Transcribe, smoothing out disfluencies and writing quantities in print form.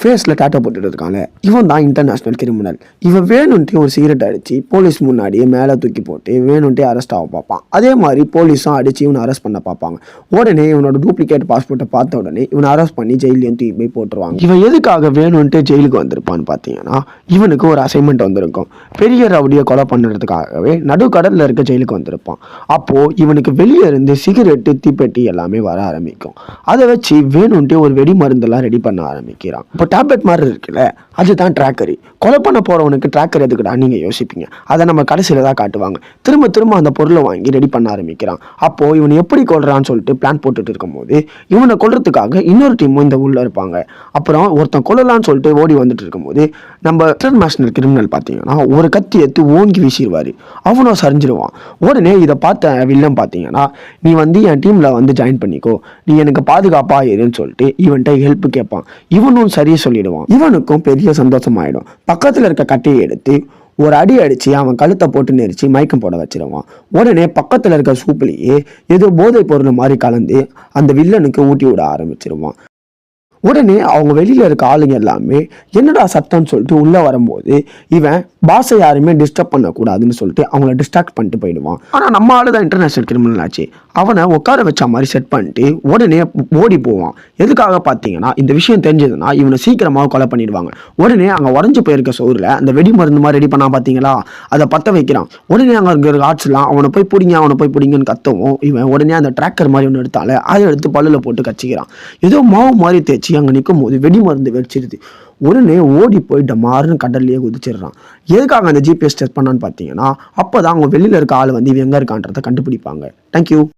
ஃபேஸில் டேட்டோ போட்டுட்டு இருக்காங்க. இவன் தான் இன்டர்நேஷ்னல் கிரிமினல். இவன் வேணுன்ட்டு ஒரு சிகரெட் அடித்து போலீஸ் முன்னாடியே மேலே தூக்கி போட்டு வேணுன்ட்டே அரெஸ்ட் ஆக பார்ப்பான். அதே மாதிரி போலீஸும் அடித்து இவனை அரெஸ்ட் பண்ண பார்ப்பாங்க. உடனே இவனோட டூப்ளிகேட் பாஸ்போர்ட்டை பார்த்த உடனே இவனை அரெஸ்ட் பண்ணி ஜெயிலையும் தூக்கி போய் போட்டுருவாங்க. இவன் எதுக்காக வேணுன்ட்டு ஜெயிலுக்கு வந்திருப்பான்னு பார்த்தீங்கன்னா, இவனுக்கு ஒரு அசைன்மெண்ட் வந்திருக்கும். பெரிய ரவுடியை கொலை பண்ணுறதுக்காகவே நடுக்கடலில் இருக்க ஜெயிலுக்கு வந்திருப்பான். அப்போது இவனுக்கு வெளியே இருந்து சிகரெட்டு தீப்பெட்டி எல்லாமே வர ஆரம்பிக்கும். அதை வச்சு வேணுன்ட்டு ஒரு வெடி மருந்தெல்லாம் ரெடி பண்ண ஆரம்பிக்கிறான். இப்போ டேப்லெட் மாதிரி இருக்குல்ல, அதுதான் ட்ராக்கரி. கொலை பண்ண போகிறவனுக்கு ட்ராக்கர் எதுக்குடா நீங்கள் யோசிப்பீங்க. அதை நம்ம கடைசியில் தான் காட்டுவாங்க. திரும்ப திரும்ப அந்த பொருளை வாங்கி ரெடி பண்ண ஆரம்பிக்கிறான். அப்போது இவனை எப்படி கொல்றான்னு சொல்லிட்டு பிளான் போட்டுட்டு இருக்கும்போது இவனை கொல்றதுக்காக இன்னொரு டீமும் இந்த உள்ள இருப்பாங்க. அப்புறம் ஒருத்தன் கொல்லலான்னு சொல்லிட்டு ஓடி வந்துட்டு இருக்கும்போது நம்ம இன்டர்நேஷனல் கிரிமினல் பார்த்தீங்கன்னா ஒரு கத்தி எடுத்து ஓங்கி வீசிடுவார். அவனும் சரிஞ்சிருவான். உடனே இதை பார்த்த வில்லன் பார்த்தீங்கன்னா, நீ வந்து என் டீமில் வந்து ஜாயின் பண்ணிக்கோ, நீ எனக்கு பாதுகாப்பாக இருன்னு சொல்லிட்டு இவன்கிட்ட ஹெல்ப் கேட்பான். இவனும் சரியே சொல்லிடுவான். இவனுக்கும் பெரிய சந்தோஷமாயிடும். பக்கத்தில் இருக்க கட்டையை எடுத்து ஒரு அடி அடித்து அவன் கழுத்தை போட்டு நெரிச்சு மயக்கம் போட வச்சிருவான். உடனே பக்கத்தில் இருக்க சூப்புலேயே ஏதோ போதைப் பொருள் மாதிரி கலந்து அந்த வில்லனுக்கு ஊட்டி விட ஆரம்பிச்சிருவான். உடனே அவங்க வெளியில் இருக்க ஆளுங்க எல்லாமே என்னடா சத்தம்னு சொல்லிட்டு உள்ளே வரும்போது இவன் பாஸை யாருமே டிஸ்டர்ப் பண்ணக்கூடாதுன்னு சொல்லிட்டு அவங்கள டிஸ்ட்ராக்ட் பண்ணிட்டு போயிடுவான். ஆனால் நம்ம ஆளு தான் இன்டர்நேஷனல் கிரிமினல் ஆச்சு. அவனை உட்கார வச்ச மாதிரி செட் பண்ணிட்டு உடனே ஓடி போவான். எதுக்காக பார்த்தீங்கன்னா, இந்த விஷயம் தெரிஞ்சதுன்னா இவனை சீக்கிரமாக கொலை பண்ணிடுவாங்க. உடனே அங்கே உடஞ்சி போயிருக்க சோறில் அந்த வெடி மருந்து மாதிரி ரெடி பண்ணா பார்த்தீங்களா, அதை பற்ற வைக்கிறான். உடனே அங்கே இருக்கிற ஆட்ஸ்லாம் அவனை போய் பிடிங்கன்னு கத்தவும் இவன் உடனே அந்த ட்ராக்கர் மாதிரி ஒன்று எடுத்தால அதை எடுத்து பல்லில் போட்டு கச்சிக்கிறான். ஏதோ மாவு மாதிரி தேய்ச்சி அங்கே நிற்கும் போது வெடி மருந்து வெடிச்சிருது. உடனே ஓடி போய் டமாருன்னு கடல்லையே குதிச்சிடுறான். எதுக்காக அந்த ஜிபிஎஸ் டெஸ்ட் பண்ணான்னு பார்த்தீங்கன்னா, அப்போ தான் அவங்க வெளியில் இருக்க ஆள் வந்து இவன் எங்கே இருக்கான்றதை கண்டுபிடிப்பாங்க. தேங்க்யூ.